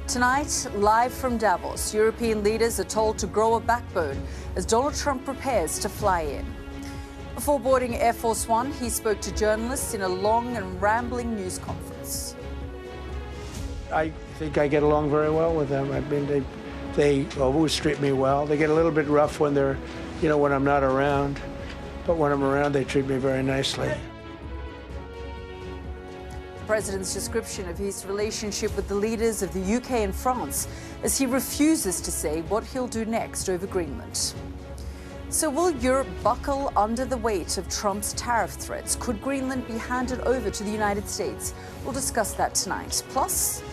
Tonight, live from Davos, European leaders are told to grow a backbone as Donald Trump prepares to fly in. Before boarding Air Force One, he spoke to journalists in a long and rambling news conference. I think I get along very well with them. I mean, they always treat me well. They get a little bit rough when they're, when I'm not around. But when I'm around, they treat me very nicely. The president's description of his relationship with the leaders of the UK and France as he refuses to say what he'll do next over Greenland. So will Europe buckle under the weight of Trump's tariff threats? Could Greenland be handed over to the United States? We'll discuss that tonight. Plus,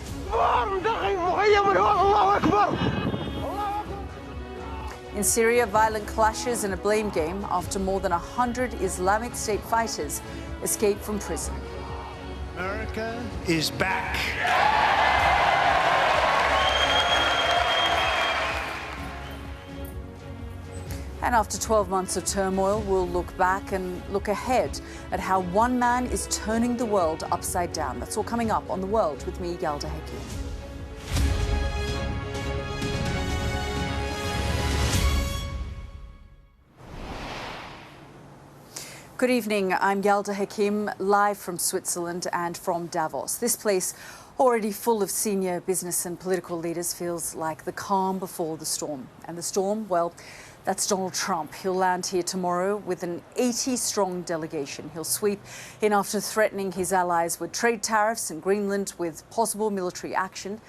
in Syria, violent clashes and a blame game after more than 100 Islamic State fighters escaped from prison. America is back. And after 12 months of turmoil, we'll look back and look ahead at how one man is turning the world upside down. That's all coming up on The World with me, Yalda Hakim. Good evening, I'm Yalda Hakim, live from Switzerland and from Davos. This place, already full of senior business and political leaders, feels like the calm before the storm. And the storm, well, that's Donald Trump. He'll land here tomorrow with an 80-strong delegation. He'll sweep in after threatening his allies with trade tariffs and Greenland with possible military action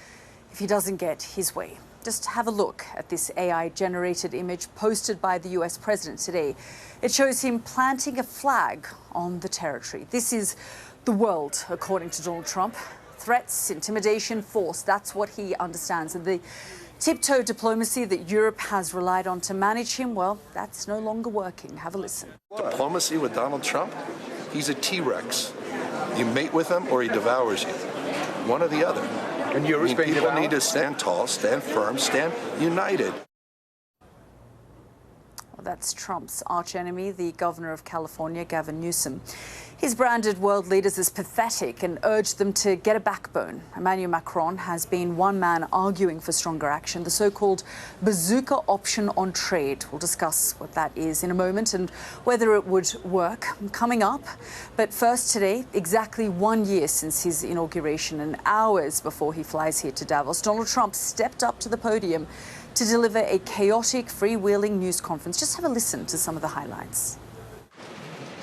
if he doesn't get his way. Just have a look at this AI-generated image posted by the US president today. It shows him planting a flag on the territory. This is the world, according to Donald Trump. Threats, intimidation, force, that's what he understands. And the tiptoe diplomacy that Europe has relied on to manage him, well, that's no longer working. Have a listen. Diplomacy with Donald Trump? He's a T-Rex. You mate with him or he devours you. One or the other. And Europe's being people devoured? need to stand tall, stand firm, stand united. Well, that's Trump's archenemy, the governor of California, Gavin Newsom. He's branded world leaders as pathetic and urged them to get a backbone. Emmanuel Macron has been one man arguing for stronger action, the so-called bazooka option on trade. We'll discuss what that is in a moment and whether it would work coming up. But first today, exactly 1 year since his inauguration and hours before he flies here to Davos, Donald Trump stepped up to the podium to deliver a chaotic, freewheeling news conference. Just have a listen to some of the highlights.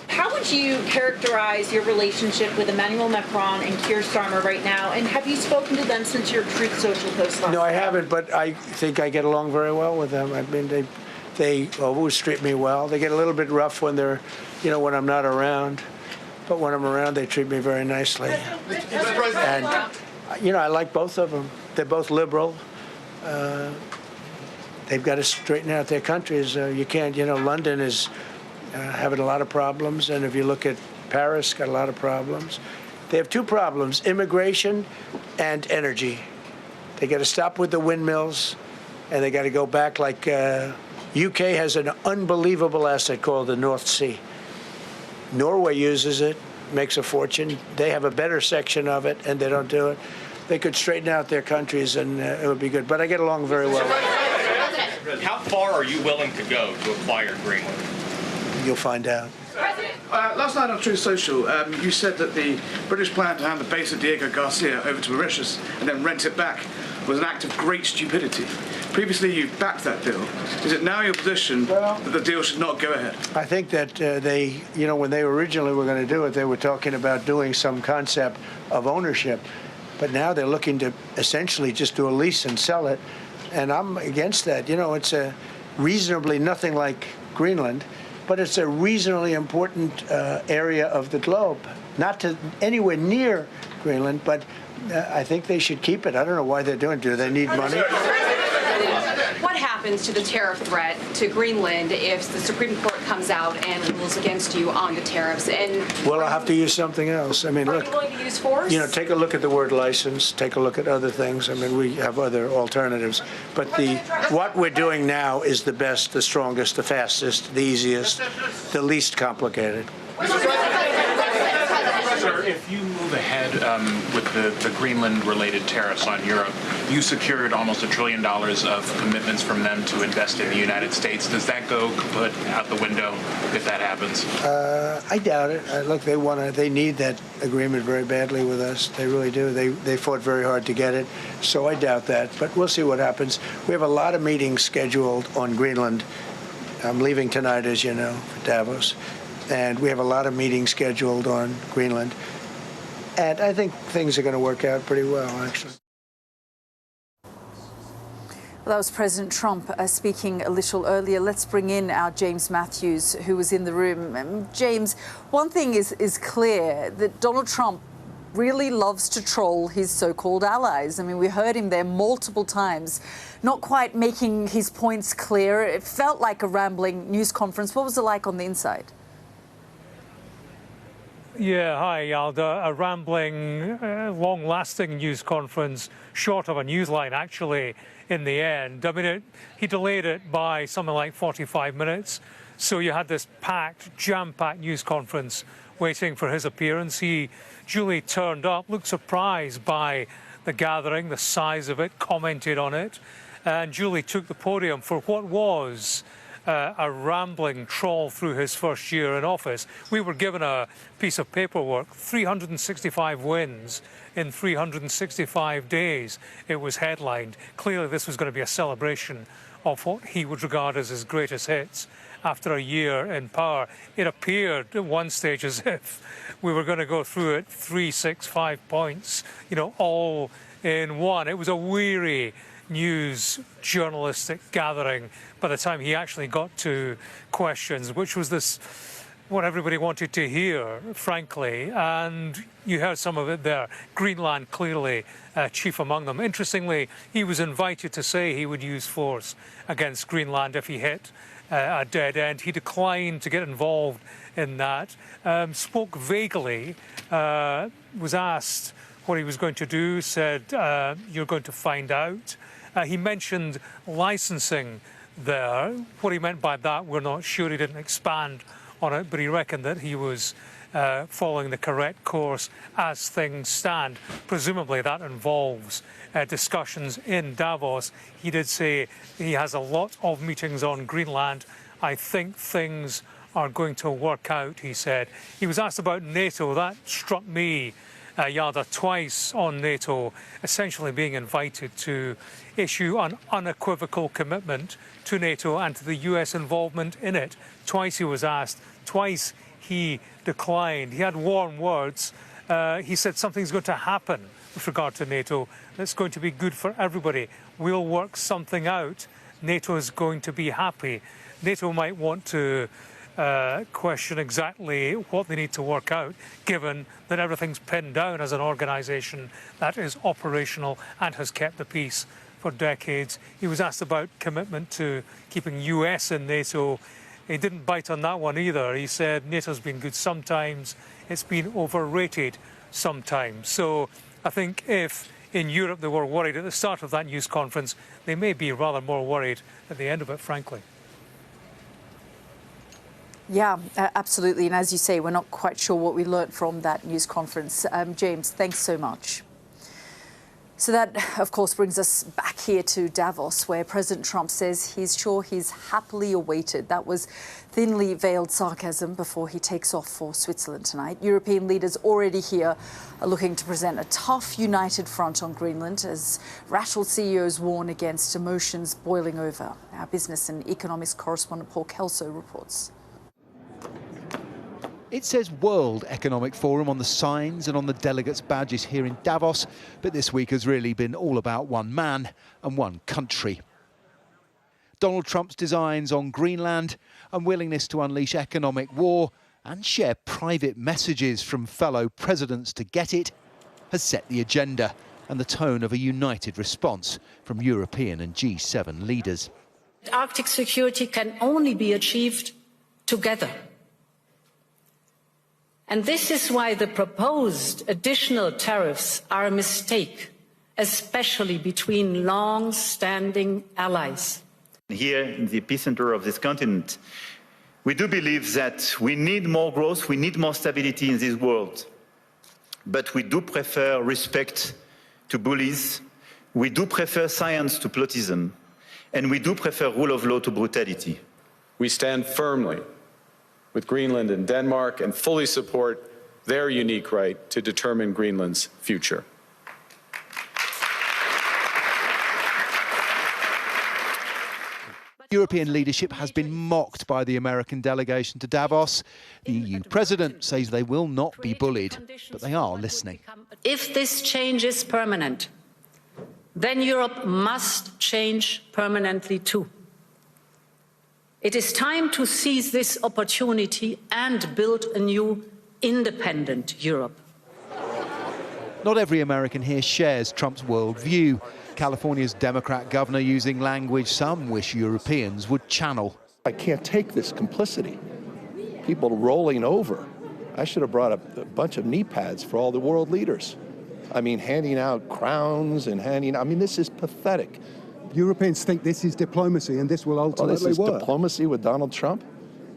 How would you characterize your relationship with Emmanuel Macron and Keir Starmer right now? And have you spoken to them since your Truth Social post last No, I haven't, but I think I get along very well with them. I mean, they always treat me well. They get a little bit rough when they're, when I'm not around. But when I'm around, they treat me very nicely. And, I like both of them. They're both liberal. They've got to straighten out their countries. You can't, London is having a lot of problems. And if you look at Paris, got a lot of problems. They have two problems, immigration and energy. They got to stop with the windmills, and they got to go back like UK has an unbelievable asset called the North Sea. Norway uses it, makes a fortune. They have a better section of it, and they don't do it. They could straighten out their countries, and it would be good. But I get along very well. How far are you willing to go to acquire Greenland? You'll find out. Last night on Truth Social, you said that the British plan to hand the base of Diego Garcia over to Mauritius and then rent it back was an act of great stupidity. Previously, you've backed that deal. Is it now your position that the deal should not go ahead? I think that they, when they originally were going to do it, they were talking about doing some concept of ownership. But now they're looking to essentially just do a lease and sell it. And I'm against that. It's a reasonably nothing like Greenland, but it's a reasonably important area of the globe. Not to anywhere near Greenland, but I think they should keep it. I don't know why they're doing it. Do they need money? What happens to the tariff threat to Greenland if the Supreme Court comes out and rules against you on the tariffs? And well, I'll have to use something else. I mean, are look, you willing to use force? Take a look at the word license. Take a look at other things. I mean, we have other alternatives. But what we're doing now is the best, the strongest, the fastest, the easiest, the least complicated. Sir, if you move ahead said with the Greenland-related tariffs on Europe, you secured almost $1 trillion of commitments from them to invest in the United States. Does that go kaput out the window if that happens? I doubt it. Look, they need that agreement very badly with us. They really do. They fought very hard to get it, so I doubt that. But we'll see what happens. We have a lot of meetings scheduled on Greenland. I'm leaving tonight, as you know, for Davos. And we have a lot of meetings scheduled on Greenland. And I think things are going to work out pretty well, actually. Well, that was President Trump speaking a little earlier. Let's bring in our James Matthews, who was in the room. James, one thing is clear, that Donald Trump really loves to troll his so-called allies. I mean, we heard him there multiple times, not quite making his points clear. It felt like a rambling news conference. What was it like on the inside? Yeah, hi, Yalda. A rambling, long-lasting news conference, short of a newsline, actually, in the end. I mean, he delayed it by something like 45 minutes. So you had this packed, jam-packed news conference waiting for his appearance. He duly turned up, looked surprised by the gathering, the size of it, commented on it, and duly took the podium for what was a rambling trawl through his first year in office. We were given a piece of paperwork, 365 wins in 365 days. It was headlined. Clearly this was going to be a celebration of what he would regard as his greatest hits after a year in power. It appeared at one stage as if we were going to go through it 3, 6, 5 points, you know, all in one. It was a weary news journalistic gathering by the time he actually got to questions, which was this what everybody wanted to hear, frankly, and you heard some of it there. Greenland clearly chief among them. Interestingly, he was invited to say he would use force against Greenland if he hit a dead end. He declined to get involved in that, spoke vaguely, was asked what he was going to do, said, you're going to find out. He mentioned licensing there. What he meant by that, we're not sure. He didn't expand on it, but he reckoned that he was following the correct course as things stand. Presumably that involves discussions in Davos. He did say he has a lot of meetings on Greenland. I think things are going to work out, he said. He was asked about NATO. That struck me, Yalda, twice on NATO, essentially being invited to issue an unequivocal commitment to NATO and to the US involvement in it. Twice he was asked, twice he declined. He had warm words. He said something's going to happen with regard to NATO that's going to be good for everybody. We'll work something out. NATO is going to be happy. NATO might want to question exactly what they need to work out, given that everything's pinned down as an organisation that is operational and has kept the peace for decades. He was asked about commitment to keeping US in NATO. He didn't bite on that one either. He said NATO's been good sometimes, it's been overrated sometimes. So I think if in Europe they were worried at the start of that news conference, they may be rather more worried at the end of it, frankly. Yeah, absolutely. And as you say, we're not quite sure what we learnt from that news conference. James, thanks so much. So that, of course, brings us back here to Davos, where President Trump says he's sure he's happily awaited. That was thinly veiled sarcasm before he takes off for Switzerland tonight. European leaders already here are looking to present a tough, united front on Greenland as rattled CEOs warn against emotions boiling over. Our business and economics correspondent Paul Kelso reports. It says World Economic Forum on the signs and on the delegates' badges here in Davos, but this week has really been all about one man and one country. Donald Trump's designs on Greenland, unwillingness to unleash economic war and share private messages from fellow presidents to get it, has set the agenda and the tone of a united response from European and G7 leaders. Arctic security can only be achieved together. And this is why the proposed additional tariffs are a mistake, especially between long-standing allies. Here in the epicenter of this continent, we do believe that we need more growth, we need more stability in this world. but we do prefer respect to bullies, we do prefer science to plotism, and we do prefer rule of law to brutality. We stand firmly with Greenland and Denmark and fully support their unique right to determine Greenland's future. European leadership has been mocked by the American delegation to Davos. The EU president says they will not be bullied, but they are listening. If this change is permanent, then Europe must change permanently too. It is time to seize this opportunity and build a new independent Europe. Not every American here shares Trump's worldview. California's Democrat governor using language some wish Europeans would channel. I can't take this complicity. People rolling over. I should have brought a bunch of knee pads for all the world leaders. I mean, handing out crowns and this is pathetic. Europeans think this is diplomacy and this will ultimately this is work. Diplomacy with Donald Trump?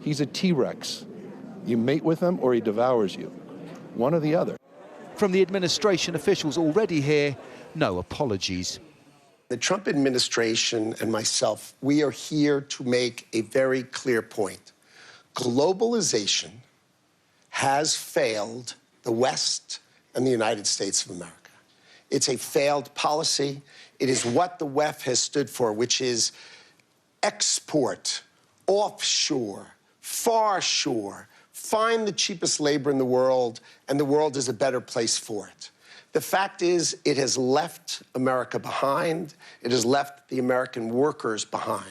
He's a T-Rex. You mate with him or he devours you. One or the other. From the administration officials already here, no apologies. The Trump administration and myself, we are here to make a very clear point. Globalization has failed the West and the United States of America. It's a failed policy. It is what the WEF has stood for, which is export, offshore, far shore, find the cheapest labor in the world, and the world is a better place for it. The fact is, it has left America behind. It has left the American workers behind.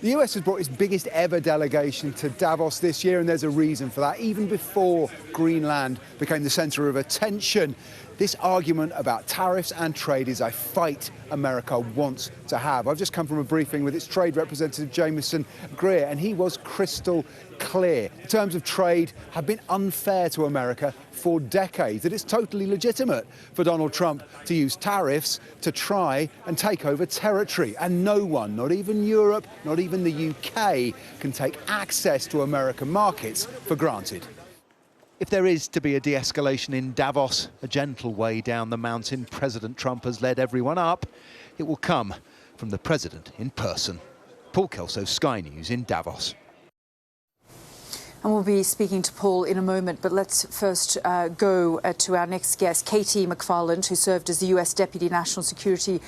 The US has brought its biggest ever delegation to Davos this year, and there's a reason for that. Even before Greenland became the centre of attention, this argument about tariffs and trade is a fight America wants to have. I've just come from a briefing with its trade representative, Jameson Greer, and he was crystal clear. The terms of trade have been unfair to America for decades, that it's totally legitimate for Donald Trump to use tariffs to try and take over territory. And no one, not even Europe, not even the UK, can take access to American markets for granted. If there is to be a de-escalation in Davos, a gentle way down the mountain President Trump has led everyone up, it will come from the president in person. Paul Kelso, Sky News in Davos. And we'll be speaking to Paul in a moment, but let's first go to our next guest, Katie McFarland, who served as the US Deputy National Security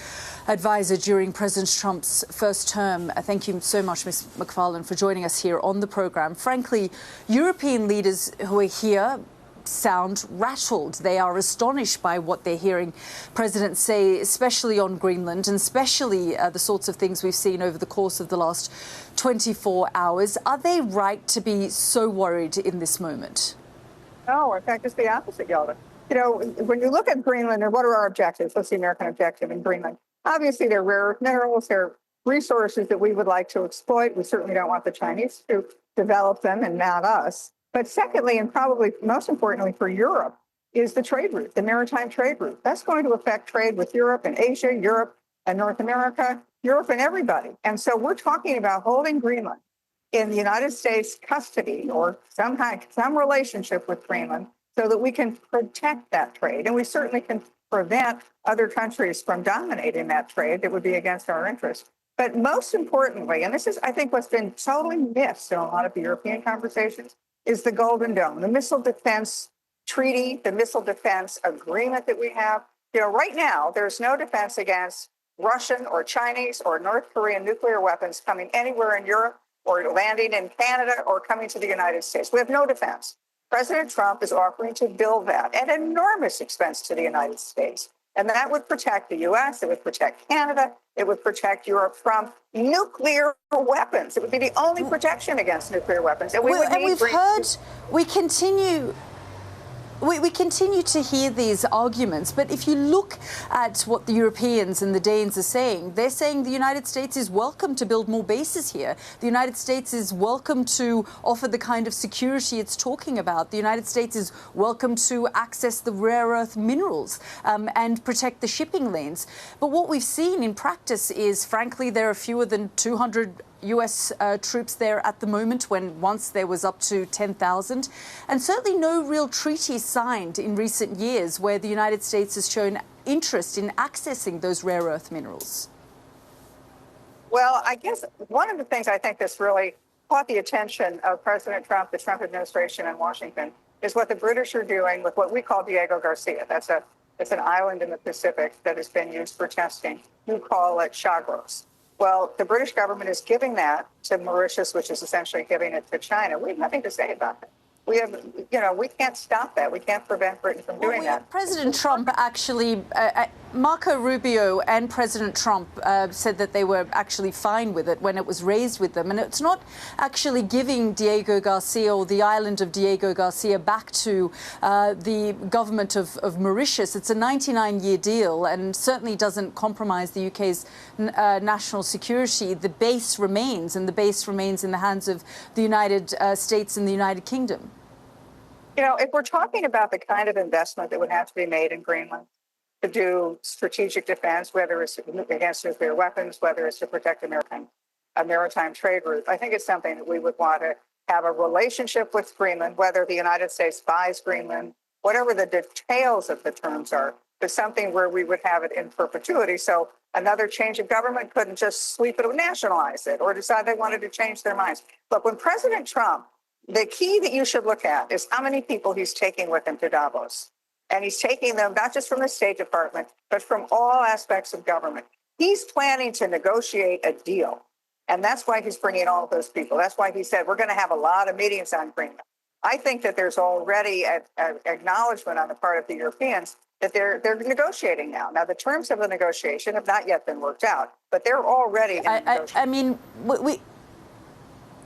Advisor during President Trump's first term. Thank you so much, Ms. McFarland, for joining us here on the programme. Frankly, European leaders who are here sound rattled. They are astonished by what they're hearing presidents say, especially on Greenland, and especially the sorts of things we've seen over the course of the last 24 hours. Are they right to be so worried in this moment? No, in fact, it's the opposite, Yalda. You know, when you look at Greenland, and what are our objectives? What's the American objective in Greenland? Obviously, they're rare earth minerals. They're resources that we would like to exploit. We certainly don't want the Chinese to develop them, and not us. But secondly, and probably most importantly for Europe, is the trade route, the maritime trade route. That's going to affect trade with Europe and Asia, Europe and North America, Europe and everybody. And so we're talking about holding Greenland in the United States custody or some relationship with Greenland so that we can protect that trade. And we certainly can prevent other countries from dominating that trade that would be against our interests. But most importantly, and this is, I think, what's been totally missed in a lot of the European conversations, is the Golden Dome, the missile defense treaty, the missile defense agreement that we have. You know, right now, there's no defense against Russian or Chinese or North Korean nuclear weapons coming anywhere in Europe or landing in Canada or coming to the United States. We have no defense. President Trump is offering to build that at enormous expense to the United States. And that would protect the U.S., it would protect Canada, it would protect Europe from nuclear weapons. It would be the only protection against nuclear weapons. And we continue to hear these arguments, but if you look at what the Europeans and the Danes are saying, they're saying the United States is welcome to build more bases here. The United States is welcome to offer the kind of security it's talking about. The United States is welcome to access the rare earth minerals and protect the shipping lanes. But what we've seen in practice is, frankly, there are fewer than 200 US troops there at the moment, when once there was up to 10,000. And certainly no real treaty signed in recent years where the United States has shown interest in accessing those rare earth minerals. Well, I guess one of the things I think that's really caught the attention of President Trump, the Trump administration in Washington, is what the British are doing with what we call Diego Garcia. It's an island in the Pacific that has been used for testing. You call it Chagros. Well, the British government is giving that to Mauritius, which is essentially giving it to China. We have nothing to say about it. We have, we can't stop that. We can't prevent Britain from doing that. President Trump actually, Marco Rubio and President Trump said that they were actually fine with it when it was raised with them. And it's not actually giving Diego Garcia or the island of Diego Garcia back to the government of Mauritius. It's a 99-year deal and certainly doesn't compromise the UK's national security. The base remains, and the base remains in the hands of the United States and the United Kingdom. If we're talking about the kind of investment that would have to be made in Greenland to do strategic defense, whether it's against nuclear weapons, whether it's to protect a maritime trade route, I think it's something that we would want to have a relationship with Greenland, whether the United States buys Greenland, whatever the details of the terms are, but something where we would have it in perpetuity. So another change of government couldn't just sweep it or nationalize it or decide they wanted to change their minds. Look, when President Trump, the key that you should look at is how many people he's taking with him to Davos. And he's taking them not just from the State Department, but from all aspects of government. He's planning to negotiate a deal. And that's why he's bringing all of those people. That's why he said, we're going to have a lot of meetings on Greenland. I think that there's already an acknowledgement on the part of the Europeans that they're negotiating now. Now, the terms of the negotiation have not yet been worked out, but they're already in negotiation. I mean,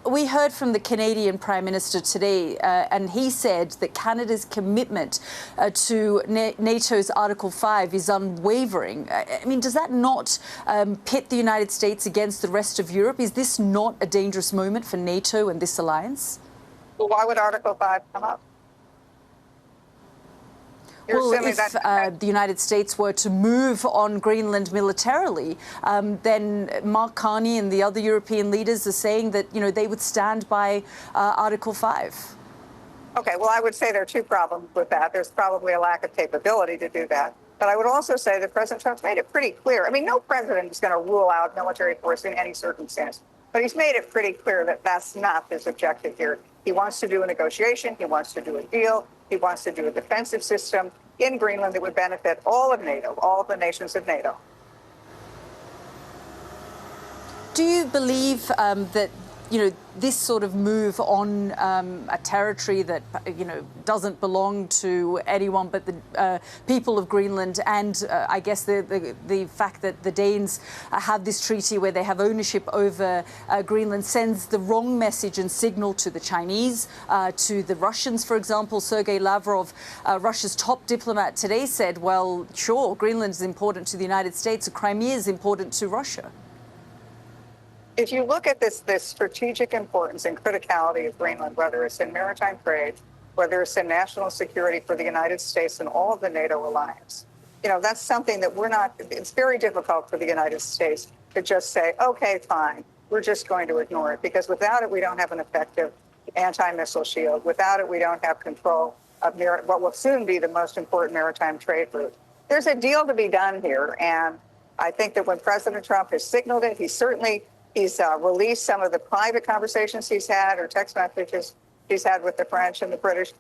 we heard from the Canadian Prime Minister today, and he said that Canada's commitment to NATO's Article 5 is unwavering. I mean, does that not pit the United States against the rest of Europe? Is this not a dangerous moment for NATO and this alliance? Well, why would Article 5 come up? Well, if the United States were to move on Greenland militarily, then Mark Carney and the other European leaders are saying that, they would stand by Article 5. Okay, well, I would say there are two problems with that. There's probably a lack of capability to do that. But I would also say that President Trump's made it pretty clear. I mean, no president is going to rule out military force in any circumstance. But he's made it pretty clear that that's not his objective here. He wants to do a negotiation. He wants to do a deal. He wants to do a defensive system in Greenland that would benefit all of NATO, all of the nations of NATO. Do you believe that, this sort of move on a territory that, doesn't belong to anyone but the people of Greenland, and I guess the fact that the Danes have this treaty where they have ownership over Greenland sends the wrong message and signal to the Chinese, to the Russians, for example? Sergei Lavrov, Russia's top diplomat, today said, well, sure, Greenland is important to the United States, Crimea is important to Russia. If you look at this strategic importance and criticality of Greenland, whether it's in maritime trade, whether it's in national security for the United States and all of the NATO alliance, that's something that it's very difficult for the United States to just say, okay, fine, we're just going to ignore it. Because without it, we don't have an effective anti-missile shield. Without it, we don't have control of what will soon be the most important maritime trade route. There's a deal to be done here. And I think that when President Trump has signaled it, he's released some of the private conversations he's had or text messages he's had with the French and the British.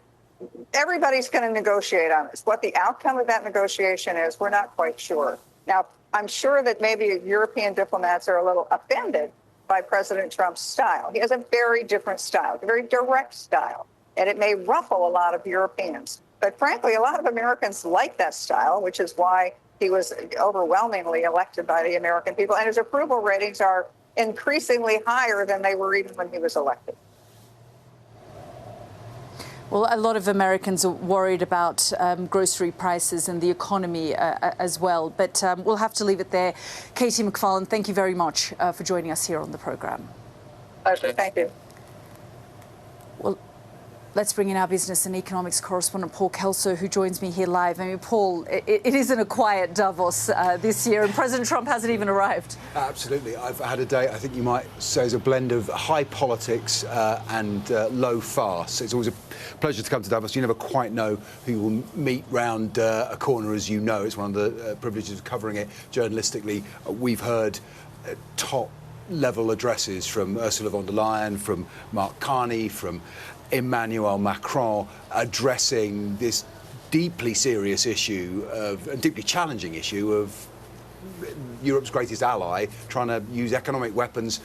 Everybody's going to negotiate on this. What the outcome of that negotiation is, we're not quite sure. Now, I'm sure that maybe European diplomats are a little offended by President Trump's style. He has a very different style, a very direct style, and it may ruffle a lot of Europeans. But frankly, a lot of Americans like that style, which is why he was overwhelmingly elected by the American people, and his approval ratings are increasingly higher than they were even when he was elected. Well, a lot of Americans are worried about grocery prices and the economy as well. But we'll have to leave it there. Katie McFarlane, thank you very much for joining us here on the programme. Pleasure. Thank you. Well, Let's bring in our business and economics correspondent, Paul Kelso, who joins me here live. I mean, Paul, it isn't a quiet Davos this year, and President Trump hasn't even arrived. Absolutely. I've had a day, I think you might say, is a blend of high politics and low farce. It's always a pleasure to come to Davos. You never quite know who you will meet round a corner, as you know. It's one of the privileges of covering it journalistically. We've heard top-level addresses from Ursula von der Leyen, from Mark Carney, from Emmanuel Macron, addressing this deeply serious issue a deeply challenging issue of Europe's greatest ally trying to use economic weapons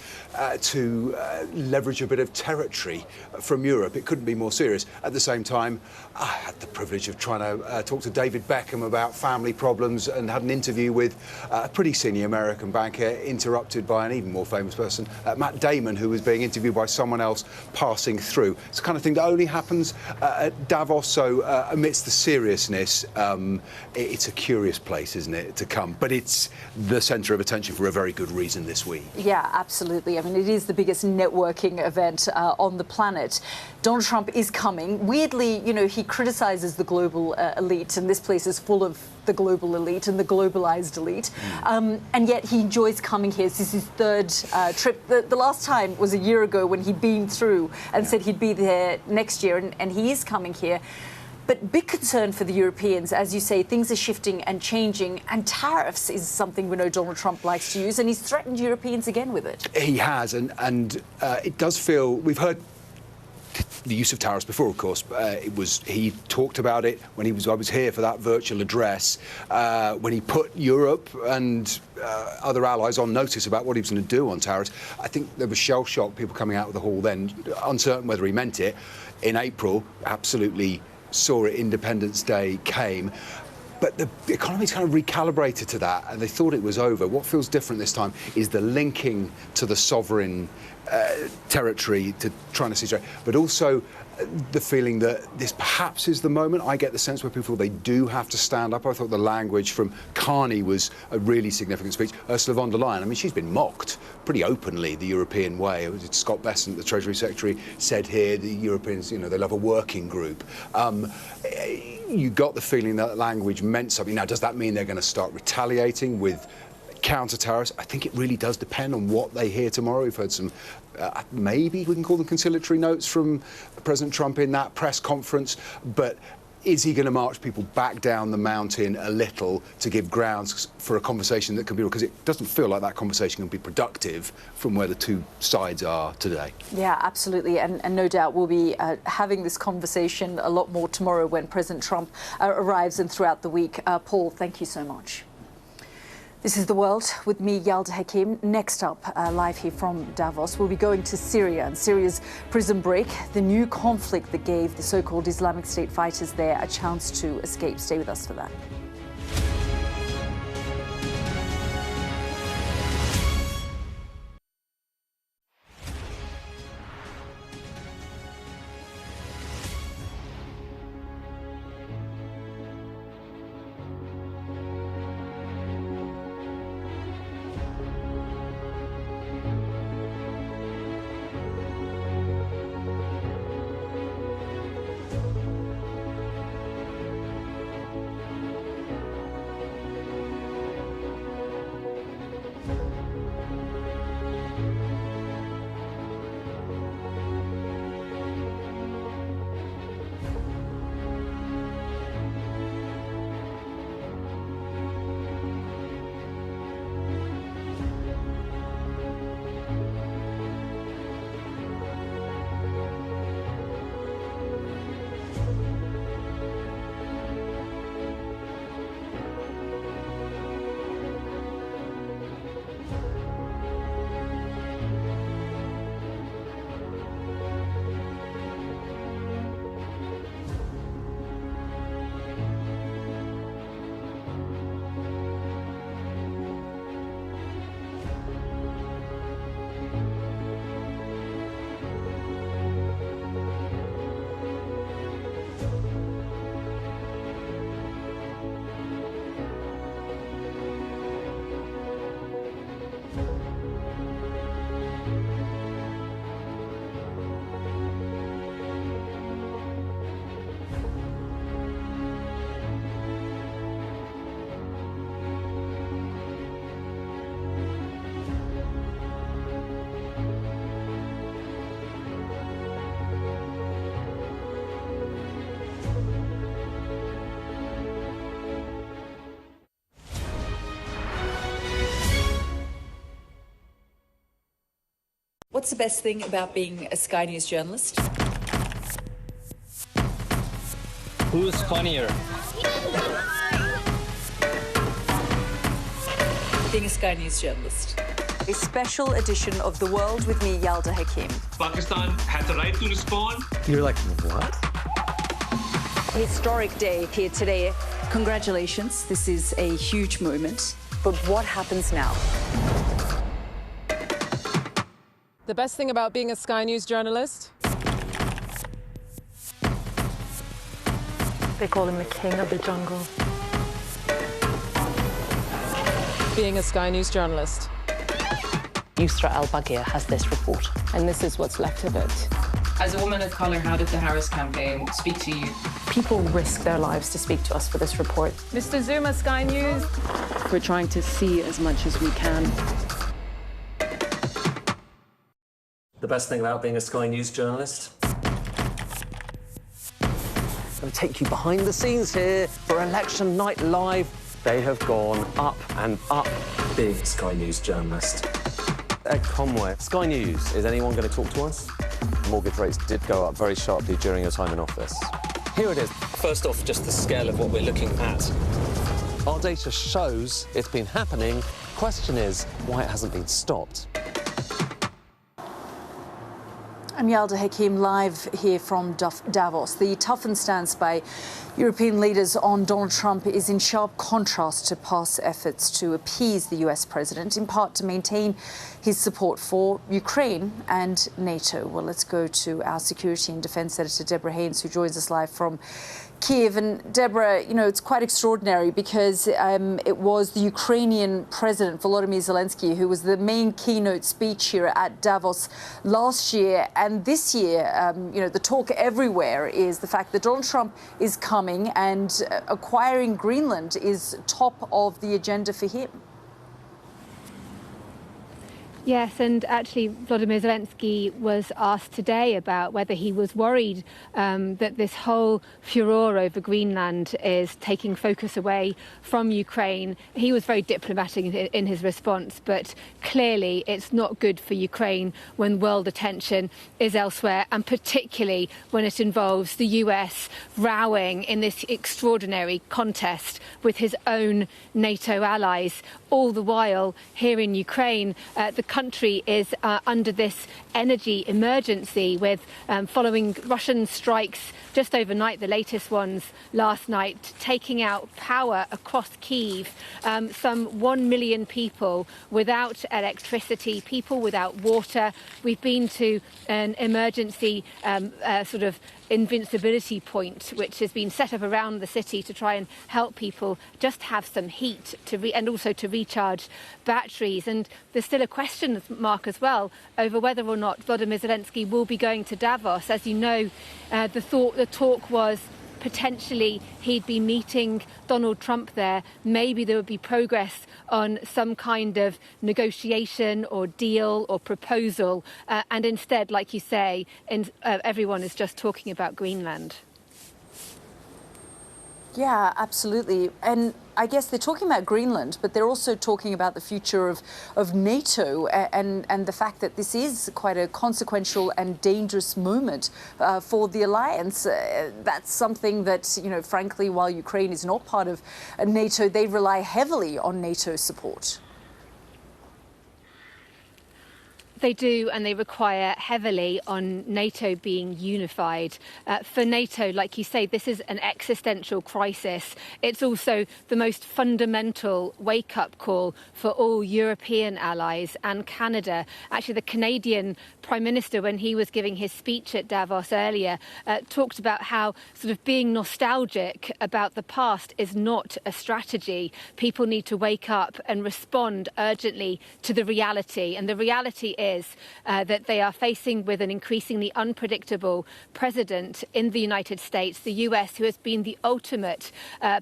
to leverage a bit of territory from Europe. It couldn't be more serious. At the same time, I had the privilege of trying to talk to David Beckham about family problems and had an interview with a pretty senior American banker, interrupted by an even more famous person, Matt Damon, who was being interviewed by someone else passing through. It's the kind of thing that only happens at Davos, so amidst the seriousness, it's a curious place, isn't it, to come? But it's the centre of attention for a very good reason this week. Yeah, absolutely. I mean, it is the biggest networking event on the planet. Donald Trump is coming. Weirdly, you know, he criticises the global elite, and this place is full of the global elite and the globalised elite. And yet he enjoys coming here. This is his third trip. The last time was a year ago when he beamed through and said he'd be there next year, and he is coming here. But big concern for the Europeans, as you say, things are shifting and changing, and tariffs is something we know Donald Trump likes to use, and he's threatened Europeans again with it. He has, and it does feel, we've heard the use of tariffs before, of course. He talked about it when I was here for that virtual address, when he put Europe and other allies on notice about what he was going to do on tariffs. I think there was shell shock, people coming out of the hall then, uncertain whether he meant it. In April, absolutely saw it. Independence Day came, but the economy's kind of recalibrated to that, and they thought it was over. What feels different this time is the linking to the sovereign territory, to trying to see straight, but also the feeling that this perhaps is the moment. I get the sense where people feel they do have to stand up. I thought the language from Carney was a really significant speech. Ursula von der Leyen, I mean, she's been mocked pretty openly the European way. Scott Bessent, the Treasury Secretary, said here the Europeans, you know, they love a working group. You got the feeling that language meant something. Now, does that mean they're going to start retaliating with counter tariffs? I think it really does depend on what they hear tomorrow. We've heard some, maybe we can call them conciliatory notes from President Trump in that press conference, but is he going to march people back down the mountain a little to give grounds for a conversation that can be, because it doesn't feel like that conversation can be productive from where the two sides are today. Yeah, absolutely. And no doubt we'll be having this conversation a lot more tomorrow when President Trump arrives and throughout the week. Paul, thank you so much. This is The World with me, Yalda Hakim. Next up, live here from Davos, we'll be going to Syria and Syria's prison break, the new conflict that gave the so-called Islamic State fighters there a chance to escape. Stay with us for that. What's the best thing about being a Sky News journalist? Who's funnier? Being a Sky News journalist. A special edition of The World with me, Yalda Hakim. Pakistan has the right to respond. You're like, what? Historic day here today. Congratulations. This is a huge moment. But what happens now? The best thing about being a Sky News journalist? They call him the king of the jungle. Being a Sky News journalist. Yusra al-Baghir has this report. And this is what's left of it. As a woman of colour, how did the Harris campaign speak to you? People risk their lives to speak to us for this report. Mr. Zuma, Sky News. We're trying to see as much as we can. The best thing about being a Sky News journalist? I'm going to take you behind the scenes here for Election Night Live. They have gone up and up. Being a Sky News journalist. Ed Conway, Sky News, is anyone going to talk to us? Mortgage rates did go up very sharply during your time in office. Here it is. First off, just the scale of what we're looking at. Our data shows it's been happening. Question is why it hasn't been stopped. I'm Yalda Hakim, live here from Davos. The toughened stance by European leaders on Donald Trump is in sharp contrast to past efforts to appease the US president, in part to maintain his support for Ukraine and NATO. Well, let's go to our security and defence editor, Deborah Haynes, who joins us live from Kiev. And Deborah, you know, it's quite extraordinary because it was the Ukrainian president, Volodymyr Zelensky, who was the main keynote speech here at Davos last year. And this year, you know, the talk everywhere is the fact that Donald Trump is coming and acquiring Greenland is top of the agenda for him. Yes, and actually Volodymyr Zelensky was asked today about whether he was worried that this whole furore over Greenland is taking focus away from Ukraine. He was very diplomatic in his response, but clearly it's not good for Ukraine when world attention is elsewhere, and particularly when it involves the US rowing in this extraordinary contest with his own NATO allies. All the while, here in Ukraine, the country is under this energy emergency with following Russian strikes just overnight, the latest ones last night, taking out power across Kyiv. Some 1 million people without electricity, people without water. We've been to an emergency sort of invincibility point, which has been set up around the city to try and help people just have some heat and also to recharge batteries. And there's still a question mark as well over whether or not Volodymyr Zelensky will be going to Davos. As you know, the talk was potentially he'd be meeting Donald Trump there. Maybe there would be progress on some kind of negotiation or deal or proposal. And instead, like you say, everyone is just talking about Greenland. Yeah, absolutely. And I guess they're talking about Greenland, but they're also talking about the future of NATO and the fact that this is quite a consequential and dangerous moment for the alliance. That's something that, you know, frankly, while Ukraine is not part of NATO, they rely heavily on NATO support. They do, and they require heavily on NATO being unified. For NATO, like you say, this is an existential crisis. It's also the most fundamental wake-up call for all European allies and Canada. Actually, the Canadian Prime Minister, when he was giving his speech at Davos earlier, talked about how sort of being nostalgic about the past is not a strategy. People need to wake up and respond urgently to the reality. And the reality is that they are facing with an increasingly unpredictable president in the United States, the US, who has been the ultimate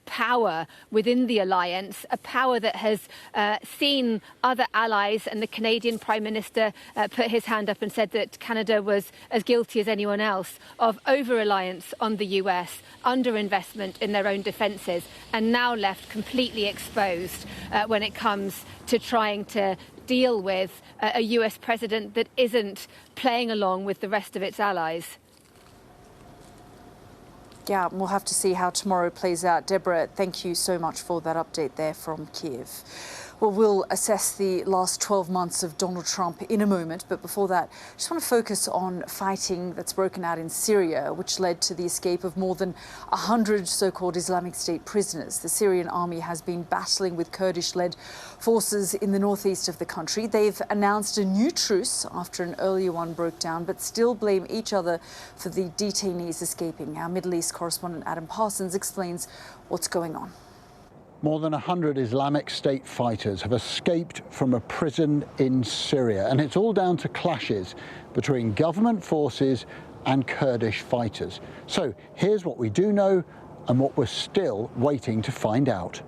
power within the alliance, a power that has seen other allies, and the Canadian Prime Minister put his hand up and said that Canada was as guilty as anyone else of over-reliance on the US, underinvestment in their own defences, and now left completely exposed when it comes to trying to deal with a US president that isn't playing along with the rest of its allies. Yeah, we'll have to see how tomorrow plays out. Deborah, thank you so much for that update there from Kiev. Well, we'll assess the last 12 months of Donald Trump in a moment. But before that, I just want to focus on fighting that's broken out in Syria, which led to the escape of more than 100 so-called Islamic State prisoners. The Syrian army has been battling with Kurdish-led forces in the northeast of the country. They've announced a new truce after an earlier one broke down, but still blame each other for the detainees escaping. Our Middle East correspondent Adam Parsons explains what's going on. More than 100 Islamic State fighters have escaped from a prison in Syria, and it's all down to clashes between government forces and Kurdish fighters. So here's what we do know and what we're still waiting to find out.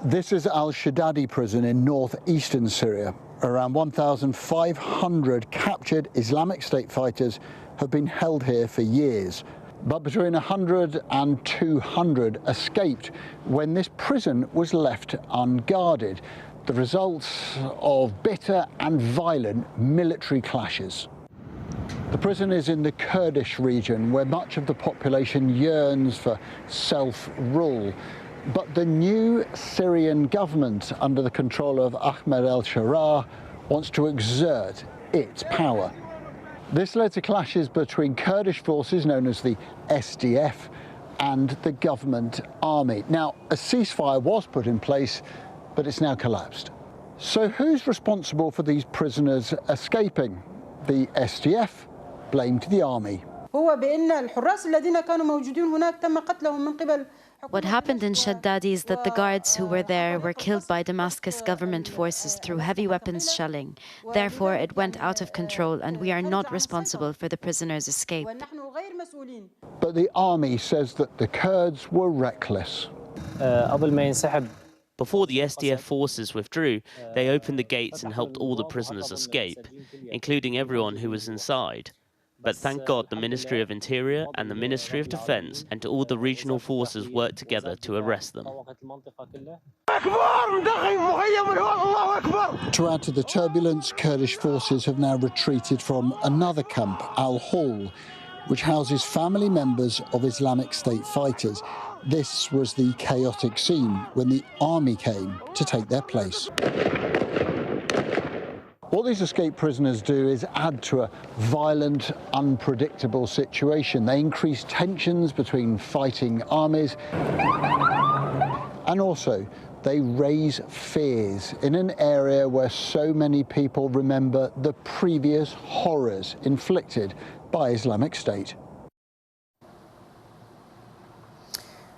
This is al-Shadadi prison in northeastern Syria. Around 1,500 captured Islamic State fighters have been held here for years. But between 100 and 200 escaped when this prison was left unguarded, the results of bitter and violent military clashes. The prison is in the Kurdish region, where much of the population yearns for self-rule. But the new Syrian government, under the control of Ahmed al-Sharaa, wants to exert its power. This led to clashes between Kurdish forces known as the SDF and the government army. Now, a ceasefire was put in place, but it's now collapsed. So who's responsible for these prisoners escaping? The SDF blamed the army. What happened in Shaddadi is that the guards who were there were killed by Damascus government forces through heavy weapons shelling. Therefore, it went out of control, and we are not responsible for the prisoners' escape. But the army says that the Kurds were reckless. Before the SDF forces withdrew, they opened the gates and helped all the prisoners escape, including everyone who was inside. But thank God the Ministry of Interior and the Ministry of Defense and all the regional forces worked together to arrest them. To add to the turbulence, Kurdish forces have now retreated from another camp, Al-Hol, which houses family members of Islamic State fighters. This was the chaotic scene when the army came to take their place. What these escaped prisoners do is add to a violent, unpredictable situation. They increase tensions between fighting armies, and also they raise fears in an area where so many people remember the previous horrors inflicted by Islamic State.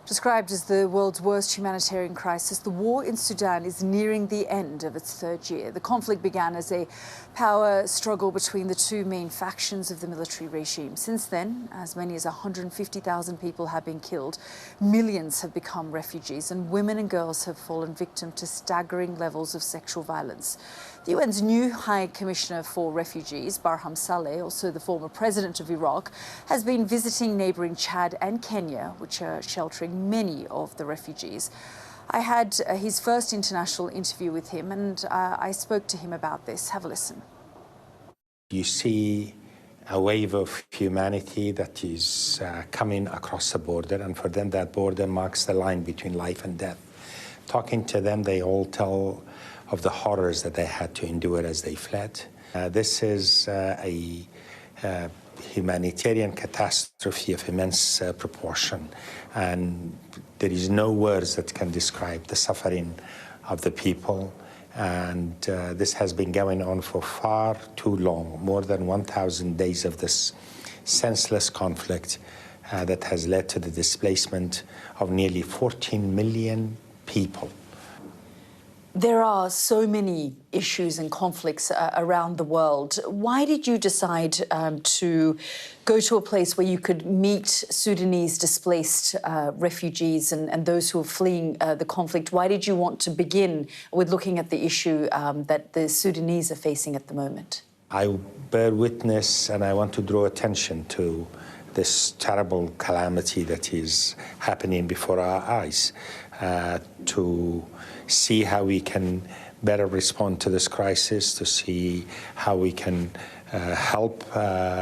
Described as the world's worst humanitarian crisis, the war in Sudan is nearing the end of its third year. The conflict began as a power struggle between the two main factions of the military regime. Since then, as many as 150,000 people have been killed, millions have become refugees, and women and girls have fallen victim to staggering levels of sexual violence. The UN's new High Commissioner for Refugees, Barham Saleh, also the former president of Iraq, has been visiting neighbouring Chad and Kenya, which are sheltering many of the refugees. I had his first international interview with him, and I spoke to him about this. Have a listen. You see a wave of humanity that is coming across the border, and for them that border marks the line between life and death. Talking to them, they all tell of the horrors that they had to endure as they fled. This is a humanitarian catastrophe of immense proportion, and there is no words that can describe the suffering of the people. And this has been going on for far too long, more than 1,000 days of this senseless conflict that has led to the displacement of nearly 14 million people. There are so many issues and conflicts around the world. Why did you decide to go to a place where you could meet Sudanese displaced refugees and those who are fleeing the conflict? Why did you want to begin with looking at the issue that the Sudanese are facing at the moment? I bear witness and I want to draw attention to this terrible calamity that is happening before our eyes, to see how we can better respond to this crisis, to see how we can help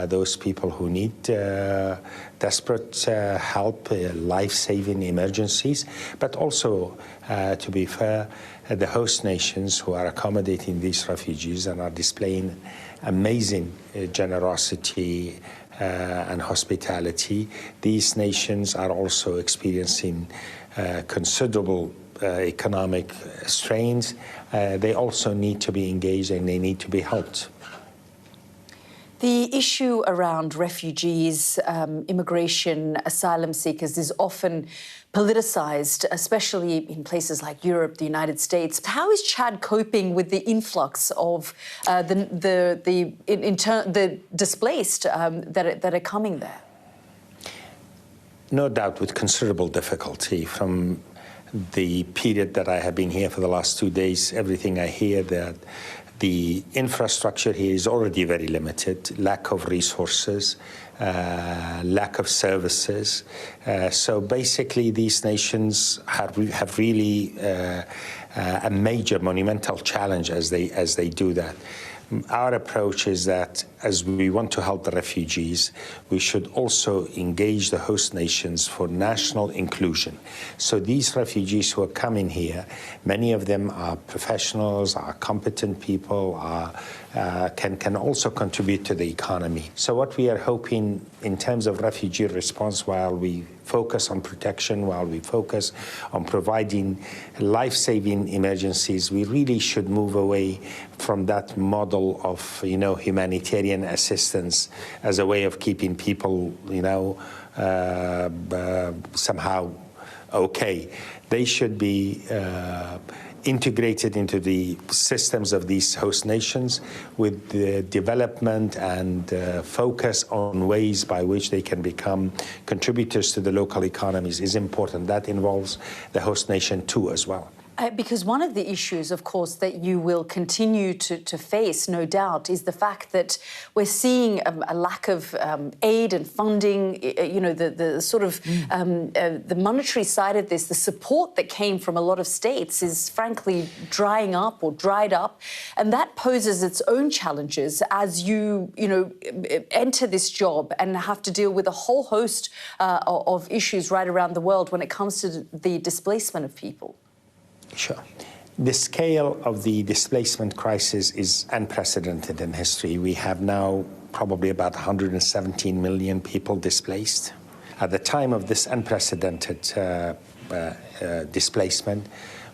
those people who need desperate help, life-saving emergencies, but also, to be fair, the host nations who are accommodating these refugees and are displaying amazing generosity and hospitality. These nations are also experiencing considerable economic strains. They also need to be engaged and they need to be helped. The issue around refugees, immigration, asylum seekers is often politicised, especially in places like Europe, the United States. How is Chad coping with the influx of the displaced that are coming there? No doubt with considerable difficulty. From the period that I have been here for the last 2 days, everything I hear that the infrastructure here is already very limited, lack of resources, lack of services. So basically these nations have really a major monumental challenge as they do that. Our approach is that as we want to help the refugees, we should also engage the host nations for national inclusion. So these refugees who are coming here, many of them are professionals, are competent people, can also contribute to the economy. So what we are hoping in terms of refugee response, while we focus on protection, while we focus on providing life-saving emergencies, we really should move away from that model of, humanitarian assistance as a way of keeping people, somehow okay. They should be integrated into the systems of these host nations with the development and focus on ways by which they can become contributors to the local economies is important. That involves the host nation too as well. Because one of the issues, of course, that you will continue to face, no doubt, is the fact that we're seeing a lack of aid and funding, the sort of the monetary side of this, the support that came from a lot of states is frankly drying up or dried up. And that poses its own challenges as you enter this job and have to deal with a whole host of issues right around the world when it comes to the displacement of people. Sure. The scale of the displacement crisis is unprecedented in history. We have now probably about 117 million people displaced. At the time of this unprecedented displacement,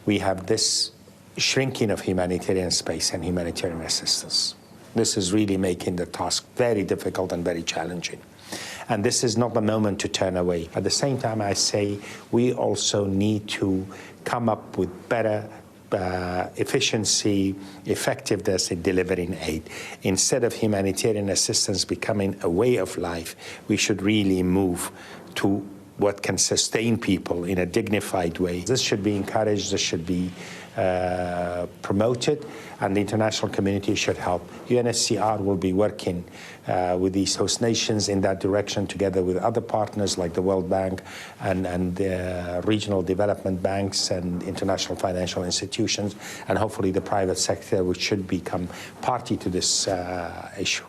we have this shrinking of humanitarian space and humanitarian assistance. This is really making the task very difficult and very challenging. And this is not the moment to turn away. At the same time, I say we also need to come up with better efficiency, effectiveness in delivering aid. Instead of humanitarian assistance becoming a way of life, we should really move to what can sustain people in a dignified way. This should be encouraged, this should be promoted, and the international community should help. UNHCR will be working with these host nations in that direction, together with other partners like the World Bank and regional development banks and international financial institutions, and hopefully the private sector, which should become party to this issue.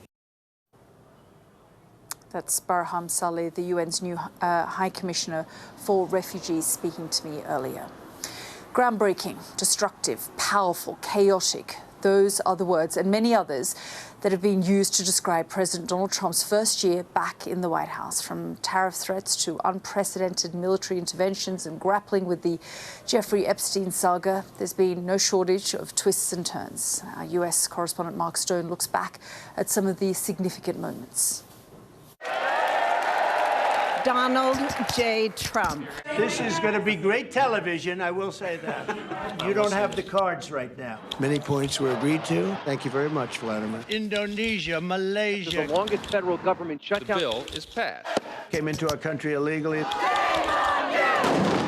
That's Barham Saleh, the UN's new High Commissioner for Refugees, speaking to me earlier. Groundbreaking, destructive, powerful, chaotic. Those are the words, and many others, that have been used to describe President Donald Trump's first year back in the White House, from tariff threats to unprecedented military interventions and grappling with the Jeffrey Epstein saga. There's been no shortage of twists and turns. Our US correspondent Mark Stone looks back at some of the significant moments. Donald J. Trump. This is going to be great television, I will say that. You don't have the cards right now. Many points were agreed to. Thank you very much, Vladimir. Indonesia, Malaysia. The longest federal government shutdown. The bill is passed. Came into our country illegally.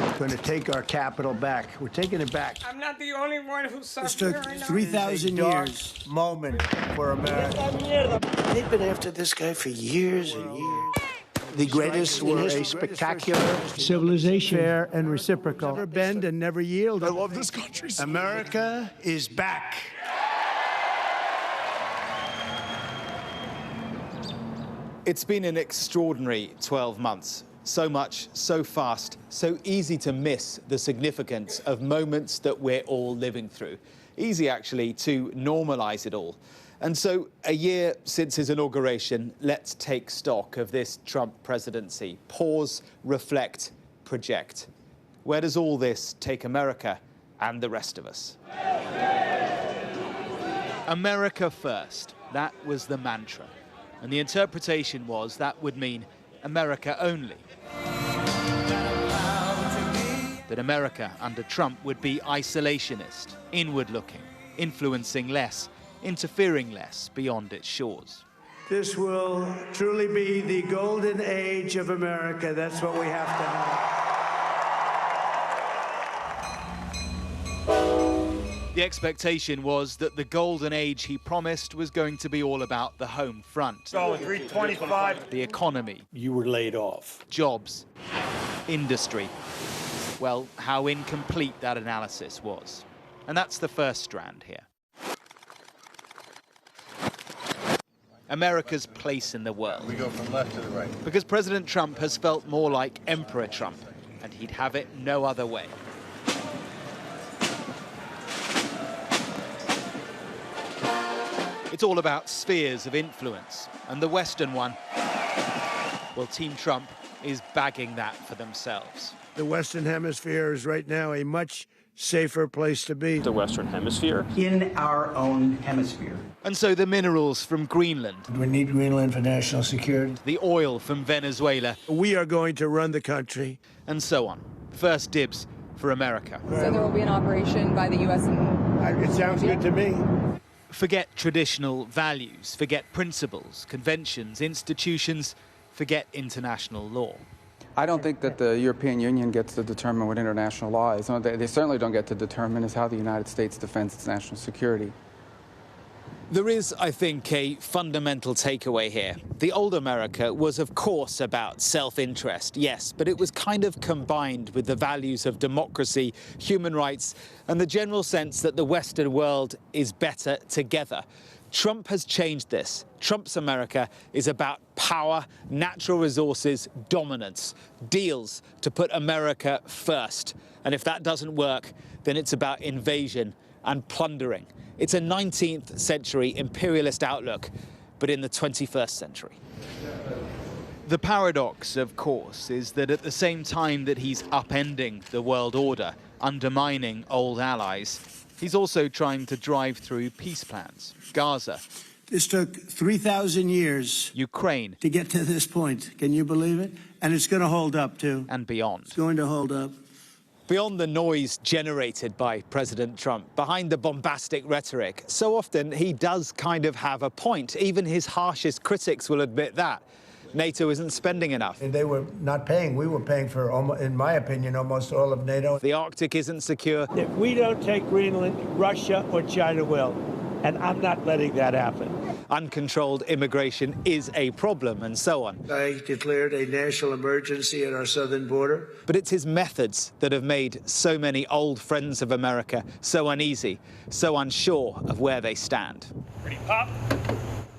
We're going to take our capital back. We're taking it back. I'm not the only one who This took 3,000 years. Moment for America. They've been after this guy for years and years. The greatest were a spectacular civilization, fair and reciprocal. Never bend and never yield. I love this country. America is back. It's been an extraordinary 12 months. So much, so fast, so easy to miss the significance of moments that we're all living through. Easy, actually, to normalise it all. And so, a year since his inauguration, let's take stock of this Trump presidency. Pause, reflect, project. Where does all this take America and the rest of us? America first. That was the mantra. And the interpretation was that would mean America only. That America under Trump would be isolationist, inward-looking, influencing less, interfering less beyond its shores. This will truly be the golden age of America. That's what we have to have. The expectation was that the golden age he promised was going to be all about the home front. Oh, 325. The economy. You were laid off. Jobs. Industry. Well, how incomplete that analysis was. And that's the first strand here. America's place in the world. We go from left to the right. Because President Trump has felt more like Emperor Trump, and he'd have it no other way. It's all about spheres of influence, and the Western one, well, Team Trump is bagging that for themselves. The Western Hemisphere is right now a much safer place to be. The Western Hemisphere? In our own hemisphere. And so the minerals from Greenland. We need Greenland for national security. The oil from Venezuela. We are going to run the country. And so on. First dibs for America. So there will be an operation by the U.S. It sounds good to me. Forget traditional values, forget principles, conventions, institutions, forget international law. I don't think that the European Union gets to determine what international law is. What they certainly don't get to determine is how the United States defends its national security. There is, I think, a fundamental takeaway here. The old America was, of course, about self-interest, yes, but it was kind of combined with the values of democracy, human rights, and the general sense that the Western world is better together. Trump has changed this. Trump's America is about power, natural resources, dominance, deals to put America first. And if that doesn't work, then it's about invasion and plundering. It's a 19th century imperialist outlook, but in the 21st century. The paradox, of course, is that at the same time that he's upending the world order, undermining old allies, he's also trying to drive through peace plans. Gaza. This took 3,000 years. Ukraine. To get to this point. Can you believe it? And it's going to hold up, too. And beyond. It's going to hold up. Beyond the noise generated by President Trump, behind the bombastic rhetoric, so often he does kind of have a point. Even his harshest critics will admit that. NATO isn't spending enough. And they were not paying. We were paying for, in my opinion, almost all of NATO. The Arctic isn't secure. If we don't take Greenland, Russia or China will. And I'm not letting that happen. Uncontrolled immigration is a problem, and so on. I declared a national emergency at our southern border. But it's his methods that have made so many old friends of America so uneasy, so unsure of where they stand. Ready, pop.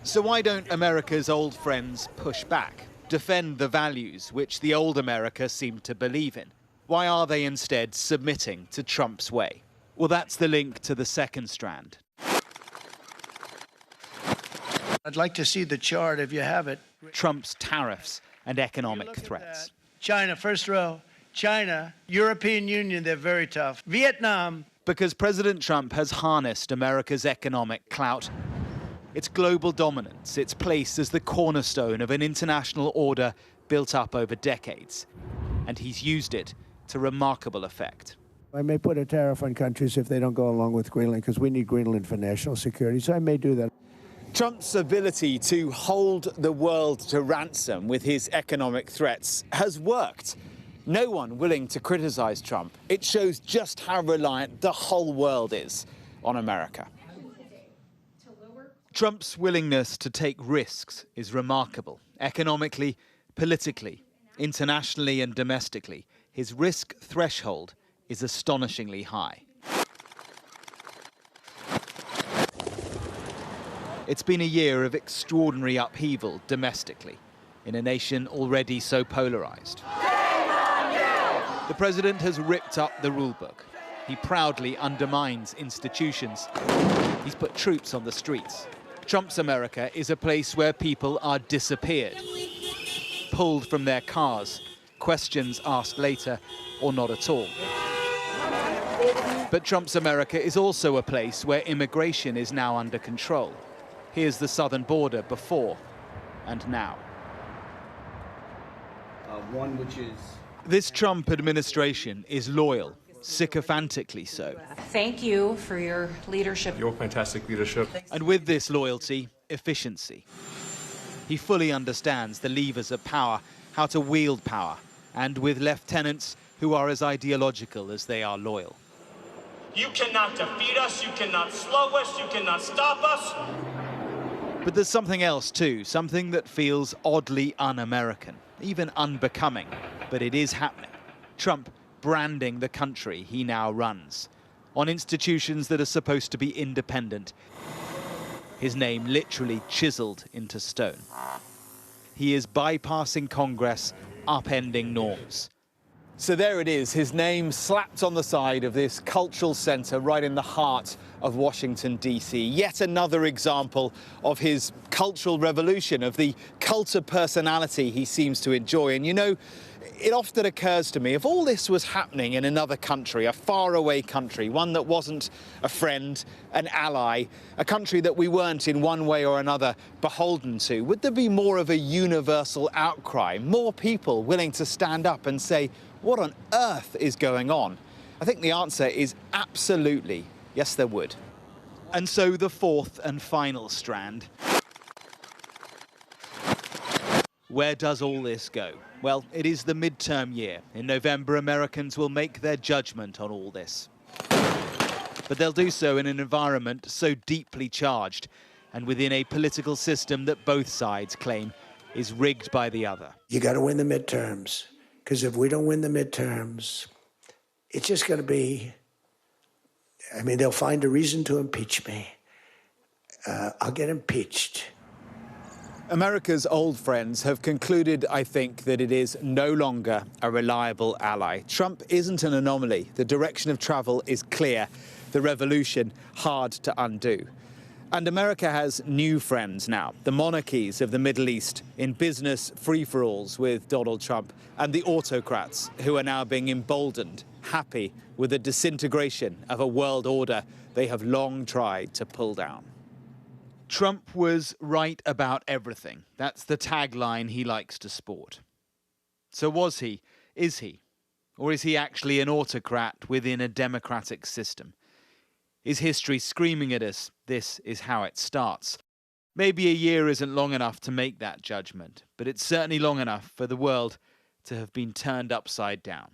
So why don't America's old friends push back, defend the values which the old America seemed to believe in? Why are they instead submitting to Trump's way? Well, that's the link to the second strand. I'd like to see the chart if you have it. Trump's tariffs and economic threats. China, first row. China, European Union, they're very tough. Vietnam. Because President Trump has harnessed America's economic clout, its global dominance, its place as the cornerstone of an international order built up over decades. And he's used it to remarkable effect. I may put a tariff on countries if they don't go along with Greenland, because we need Greenland for national security, so I may do that. Trump's ability to hold the world to ransom with his economic threats has worked. No one willing to criticize Trump. It shows just how reliant the whole world is on America. Trump's willingness to take risks is remarkable, economically, Politically, internationally and domestically, his risk threshold is astonishingly high. It's been a year of extraordinary upheaval domestically, in a nation already so polarised. The president has ripped up the rulebook. He proudly undermines institutions. He's put troops on the streets. Trump's America is a place where people are disappeared, pulled from their cars, questions asked later, or not at all. But Trump's America is also a place where immigration is now under control. Here's the southern border before and now. This Trump administration is loyal, sycophantically so. Thank you for your leadership. Your fantastic leadership. And with this loyalty, efficiency. He fully understands the levers of power, how to wield power, and with lieutenants who are as ideological as they are loyal. You cannot defeat us, you cannot slow us, you cannot stop us. But there's something else too, something that feels oddly un-American, even unbecoming, but it is happening. Trump branding the country he now runs on institutions that are supposed to be independent. His name literally chiseled into stone. He is bypassing Congress, upending norms. So there it is, his name slapped on the side of this cultural centre right in the heart of Washington, D.C. Yet another example of his cultural revolution, of the cult of personality he seems to enjoy. And you know, it often occurs to me, if all this was happening in another country, a faraway country, one that wasn't a friend, an ally, a country that we weren't in one way or another beholden to, would there be more of a universal outcry, more people willing to stand up and say, what on earth is going on? I think the answer is absolutely, yes, there would. And so the fourth and final strand. Where does all this go? Well, it is the midterm year. In November, Americans will make their judgment on all this. But they'll do so in an environment so deeply charged and within a political system that both sides claim is rigged by the other. You got to win the midterms, because if we don't win the midterms, it's just going to be, I mean, they'll find a reason to impeach me. I'll get impeached. America's old friends have concluded, I think, that it is no longer a reliable ally. Trump isn't an anomaly. The direction of travel is clear. The revolution hard to undo. And America has new friends now, the monarchies of the Middle East, in business free-for-alls with Donald Trump, and the autocrats who are now being emboldened, happy with the disintegration of a world order they have long tried to pull down. Trump was right about everything. That's the tagline he likes to sport. So was he? Is he? Or is he actually an autocrat within a democratic system? Is history screaming at us, this is how it starts? Maybe a year isn't long enough to make that judgment, but it's certainly long enough for the world to have been turned upside down.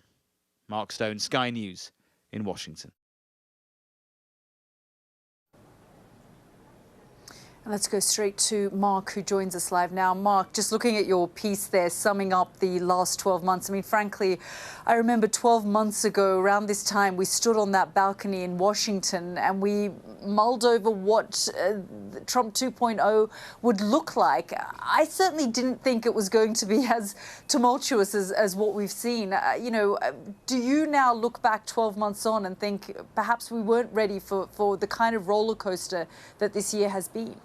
Mark Stone, Sky News in Washington. And let's go straight to Mark, who joins us live now. Mark, just looking at your piece there, summing up the last 12 months. I mean, frankly, I remember 12 months ago, around this time, we stood on that balcony in Washington and we mulled over what Trump 2.0 would look like. I certainly didn't think it was going to be as tumultuous as what we've seen. You know, do you now look back 12 months on and think perhaps we weren't ready for the kind of roller coaster that this year has been?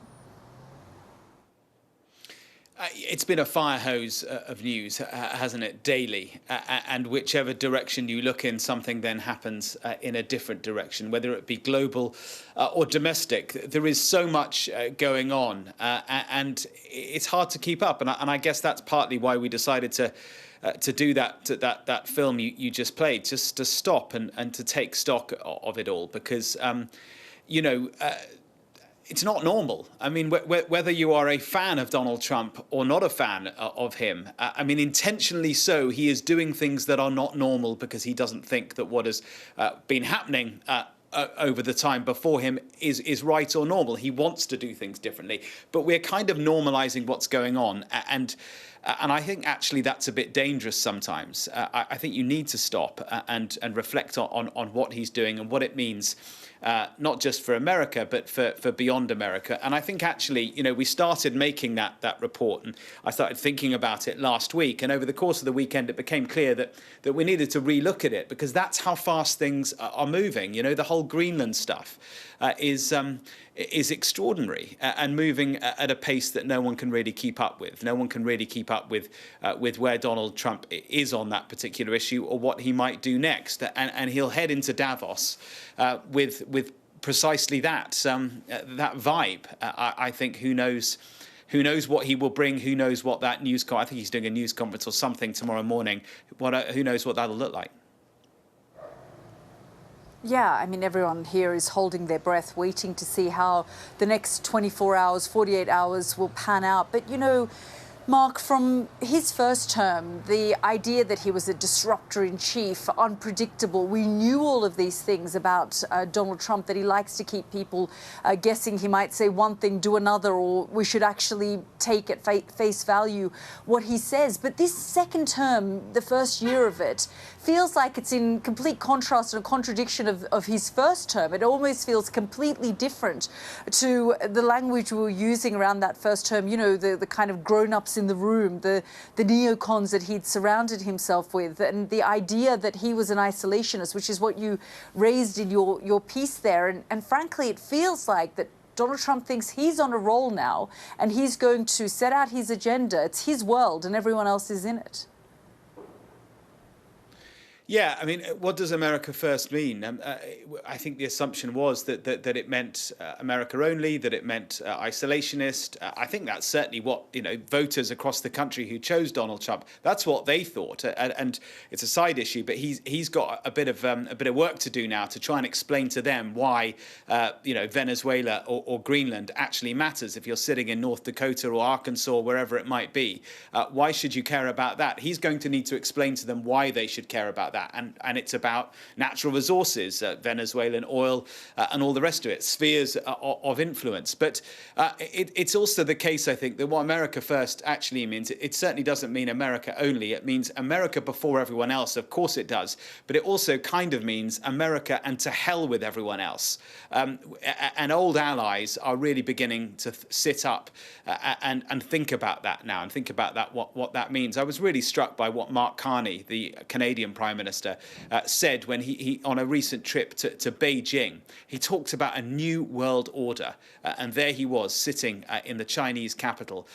It's been a fire hose of news, hasn't it, daily? And whichever direction you look in, something then happens in a different direction, whether it be global or domestic. There is so much going on, and it's hard to keep up. And I guess that's partly why we decided to do that film you just played, just to stop and to take stock of it all, because, you know, it's not normal. I mean, whether you are a fan of Donald Trump or not a fan of him, I mean, intentionally so, he is doing things that are not normal because he doesn't think that what has been happening over the time before him is right or normal. He wants to do things differently, but we're kind of normalizing what's going on. And And I think actually that's a bit dangerous sometimes. I think you need to stop and reflect on what he's doing and what it means, not just for America, but for beyond America. And I think actually, we started making that report, and I started thinking about it last week. And over the course of the weekend, it became clear that we needed to relook at it, because that's how fast things are moving. The whole Greenland stuff is extraordinary and moving at a pace that no one can really keep up with. No one can really keep up with where Donald Trump is on that particular issue or what he might do next. And he'll head into Davos with precisely that vibe. I think who knows what he will bring? Who knows what that I think he's doing a news conference or something tomorrow morning. Who knows what that'll look like? Yeah, I mean, everyone here is holding their breath, waiting to see how the next 24 hours, 48 hours will pan out. But, Mark, from his first term, the idea that he was a disruptor in chief, unpredictable, we knew all of these things about Donald Trump, that he likes to keep people guessing. He might say one thing, do another, or we should actually take at face value what he says. But this second term, the first year of it, feels like it's in complete contrast and a contradiction of his first term. It almost feels completely different to the language we were using around that first term, the kind of grown-ups in the room, the neocons that he'd surrounded himself with, and the idea that he was an isolationist, which is what you raised in your piece there. And frankly, it feels like that Donald Trump thinks he's on a roll now and he's going to set out his agenda. It's his world and everyone else is in it. Yeah, I mean, what does America first mean? I think the assumption was that it meant America only, that it meant isolationist. I think that's certainly what voters across the country who chose Donald Trump, that's what they thought. And it's a side issue, but he's got a bit of work to do now to try and explain to them why Venezuela or Greenland actually matters. If you're sitting in North Dakota or Arkansas, or wherever it might be, why should you care about that? He's going to need to explain to them why they should care about that. And it's about natural resources, Venezuelan oil, and all the rest of it, spheres of influence. But it's also the case, I think, that what America first actually means, it certainly doesn't mean America only. It means America before everyone else. Of course it does. But it also kind of means America and to hell with everyone else. And old allies are really beginning to sit up and think about that now, and think about that what that means. I was really struck by what Mark Carney, the Canadian Prime Minister, said when he on a recent trip to Beijing. He talked about a new world order, and there he was sitting in the Chinese capital,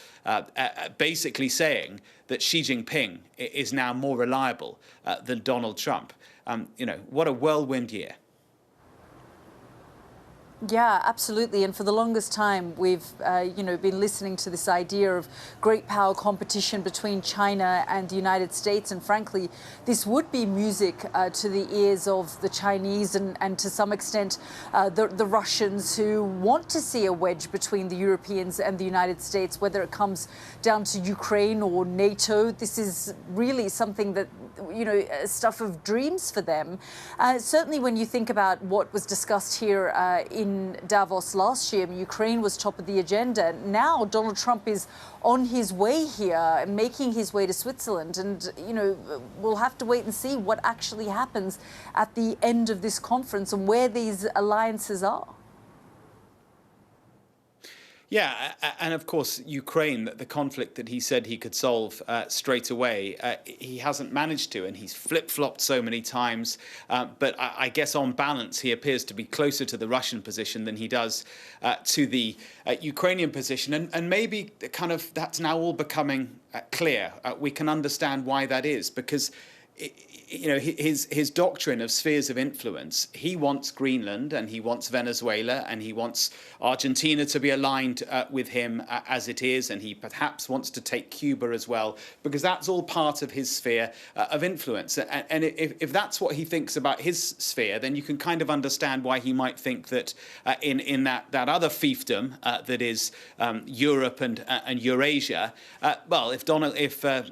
basically saying that Xi Jinping is now more reliable than Donald Trump. What a whirlwind year. Yeah, absolutely. And for the longest time, we've, been listening to this idea of great power competition between China and the United States. And frankly, this would be music to the ears of the Chinese and to some extent the Russians, who want to see a wedge between the Europeans and the United States, whether it comes down to Ukraine or NATO. This is really something that, stuff of dreams for them. Certainly when you think about what was discussed here in Davos last year, Ukraine was top of the agenda. Now Donald Trump is on his way here, making his way to Switzerland. And, we'll have to wait and see what actually happens at the end of this conference and where these alliances are. Yeah, and of course, Ukraine, the conflict that he said he could solve straight away, he hasn't managed to, and he's flip-flopped so many times. But I guess on balance, he appears to be closer to the Russian position than he does to the Ukrainian position. And maybe kind of that's now all becoming clear. We can understand why that is, because his doctrine of spheres of influence, he wants Greenland and he wants Venezuela and he wants Argentina to be aligned with him as it is, and he perhaps wants to take Cuba as well, because that's all part of his sphere of influence. And if that's what he thinks about his sphere, then you can kind of understand why he might think that in that other fiefdom that is Europe and Eurasia, well, if Vladimir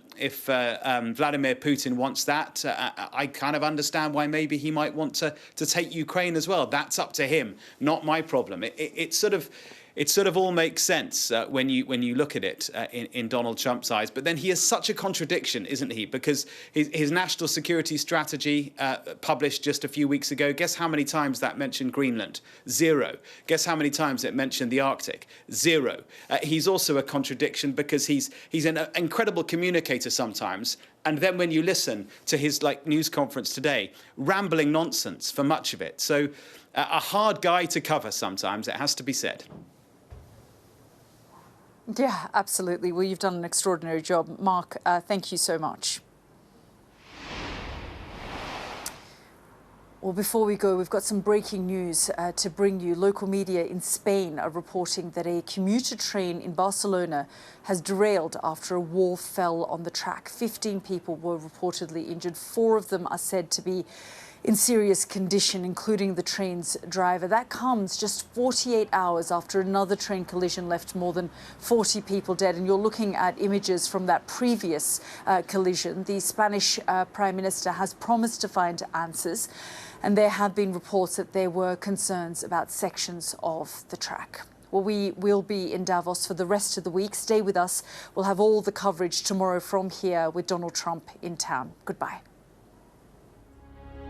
Putin wants that, I kind of understand why maybe he might want to take Ukraine as well. That's up to him, not my problem. It's sort of, it sort of all makes sense when you look at it in Donald Trump's eyes. But then he is such a contradiction, isn't he? Because his national security strategy published just a few weeks ago, guess how many times that mentioned Greenland? 0. Guess how many times it mentioned the Arctic? 0. He's also a contradiction because he's an incredible communicator sometimes. And then when you listen to his news conference today, rambling nonsense for much of it. So a hard guy to cover sometimes, it has to be said. Yeah, absolutely. Well, you've done an extraordinary job. Mark, thank you so much. Well, before we go, we've got some breaking news to bring you. Local media in Spain are reporting that a commuter train in Barcelona has derailed after a wall fell on the track. 15 people were reportedly injured. 4 of them are said to be in serious condition, including the train's driver. That comes just 48 hours after another train collision left more than 40 people dead. And you're looking at images from that previous collision. The Spanish Prime Minister has promised to find answers. And there have been reports that there were concerns about sections of the track. Well, we will be in Davos for the rest of the week. Stay with us. We'll have all the coverage tomorrow from here with Donald Trump in town. Goodbye.